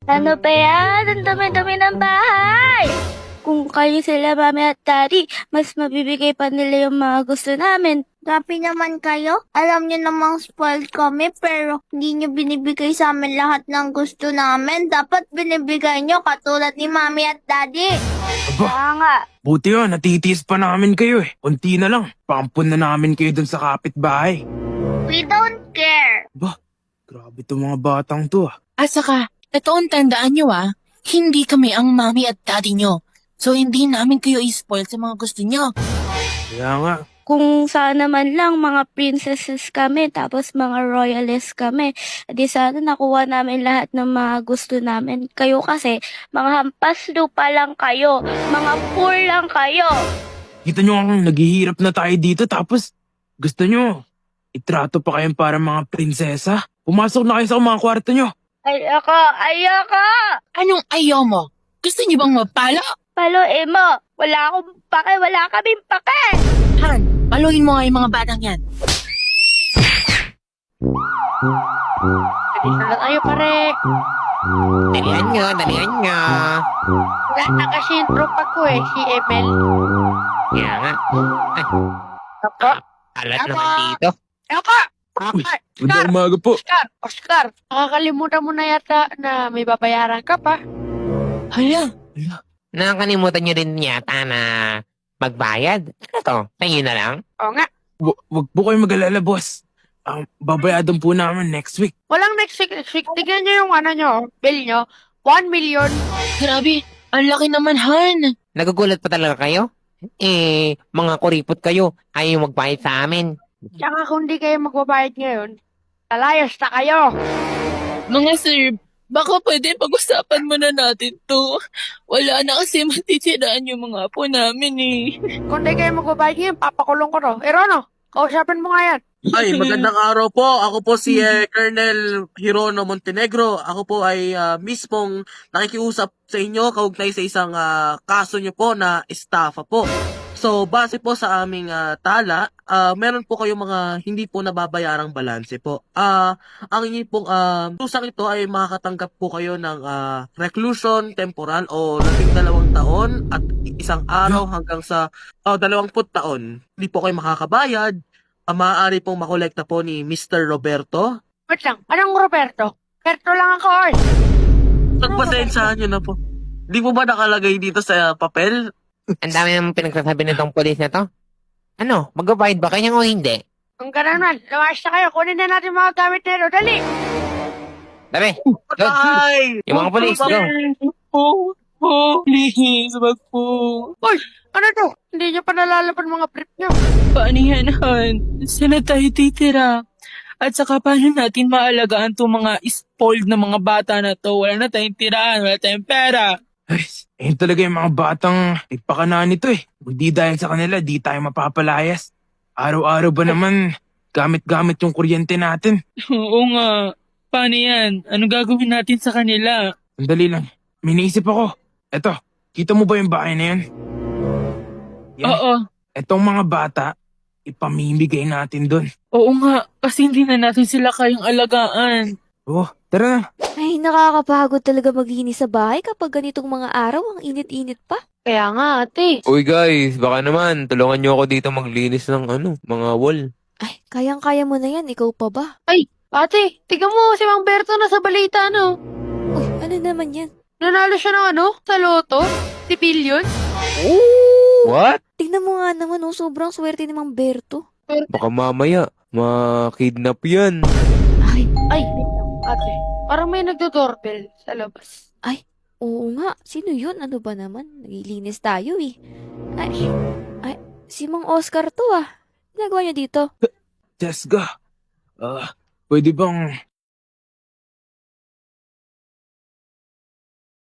Ano ba yan? Ang dami-dami ng bahay! Kung kayo sila, mami at daddy, mas mabibigay pa nila yung mga gusto namin. Grabe naman kayo. Alam niyo namang spoiled kami, pero hindi niyo binibigay sa amin lahat ng gusto namin. Dapat binibigay niyo katulad ni mami at daddy. Aba, Kaya nga. buti yun, natitiis pa namin kayo eh. Unti na lang, pampun na namin kayo dun sa kapitbahay. We don't care. Ba, grabe tong mga batang to ah. At saka, totoong tandaan nyo hindi kami ang mami at daddy nyo. So hindi namin kayo i-spoil sa mga gusto nyo. Kaya nga, Kung sana man lang mga princesses kami, tapos mga royalists kami, di sana nakuha namin lahat ng mga gusto namin. Kayo kasi, mga hampas lupa lang kayo, mga poor lang kayo. kita nyo ang naghihirap na tayo dito tapos gusto nyo, itrato pa kayong para mga prinsesa. Pumasok na kayo sa mga kwarto nyo. Ayoko! Anong ayaw mo? Gusto nyo bang mapalo? Paluin mo, wala akong pake, wala kaming pake! Han, paluin mo nga yung mga batang yan. Dito na tayo, pare. Dalihan nyo. Wala na kasi yung tropa ko si Emel. Kaya nga. Ay, Ako? alat Ako. naman dito. Ako! Uy, magandang umaga po. Oscar, nakakalimutan mo na yata na may babayaran ka pa. Hala, Nakakalimutan nyo rin yata na magbayad. Ano to? Tingin na lang? Oo nga. Wag po kayo mag-alala, boss. Babayadan po namin next week. Walang next week. Tignan nyo yung bill nyo. 1 million. grabe. Ang laki naman, Han. Nagugulat pa talaga kayo? Mga kuripot kayo. Ayaw magbayad sa amin. Tsaka kung di kayo magbabayad ngayon, alayas na kayo. Mga sir, baka pwede pag-usapan mo na natin to. Wala na kasi matitiraan yung mga apo namin Kung di kayo magbabayad ngayon, papakulong ko to. Rono, kausapin mo nga yan. Ay, magandang araw po. Ako po si Colonel Hirono Montenegro. Ako po ay mismong nakikiusap sa inyo kaugnay sa isang kaso nyo po na estafa po. So, base po sa aming tala, meron po kayong mga hindi po nababayarang balanse po. Ang inyo pong tusang ito ay makakatanggap po kayo ng reclusion temporal o 12 taon at 1 araw hanggang sa 20 taon. Hindi po kayo makakabayad. Maaari pong makolekta po ni Mr. Roberto. Wait lang, anong Roberto? Roberto lang ako, oy. Pagpasensyahan nyo na po. Di po ba nakalagay dito sa papel? Ang dami naman pinagsasabi nitong polis na to. Ano? Magbabayad ba kayo o hindi? Kung gano'n man, lumayas na kayo. Kunin na natin mga gamit nito. Dali! Dami! Doon! Ay! Yung mga polis, go! Please, wag po. Ano to? Hindi nyo pa nalalaban mga brief nyo. Paano yan, Han? Saan na tayo titira? At saka paano natin maalagaan itong mga spoiled na mga bata na to? Wala na tayong tirahan, wala tayong pera. Ay, ayun talaga yung mga batang nagpakanaan nito eh. Kung di dahil sa kanila, di tayo mapapalayas. Araw-araw ba naman, gamit-gamit yung kuryente natin. Oo nga. Paano yan? Ano gagawin natin sa kanila? Sandali lang, may naisip ako. Eto, kita mo ba yung bahay na yun? Yan. Oo. Etong mga bata, ipamimigay natin dun. Oo nga. Kasi hindi na natin sila kayang alagaan. Oh, tara na. Ay, nakakapagod talaga maglinis sa bahay kapag ganitong mga araw, ang init-init pa. Kaya nga, ate. Uy guys, baka naman, tulungan nyo ako dito maglinis ng mga wall. Ay, kayang-kaya mo na yan, ikaw pa ba? Ate, tiga mo si Mang Berto na sa balita, no? Uy, ano naman yan? Nanalo siya ng sa loto? Si Billion? What? Tingnan mo nga naman, sobrang swerte ni Mang Berto. Baka mamaya, ma-kidnap yan. Ay, Ay, wait lang, ate. Parang may nagdo-doorbell sa labas. oo nga, sino yun? Ano ba naman? Naglilinis tayo eh. Ay, si Mang Oscar to ah. Ginagawa niya dito. Jessica, pwede bang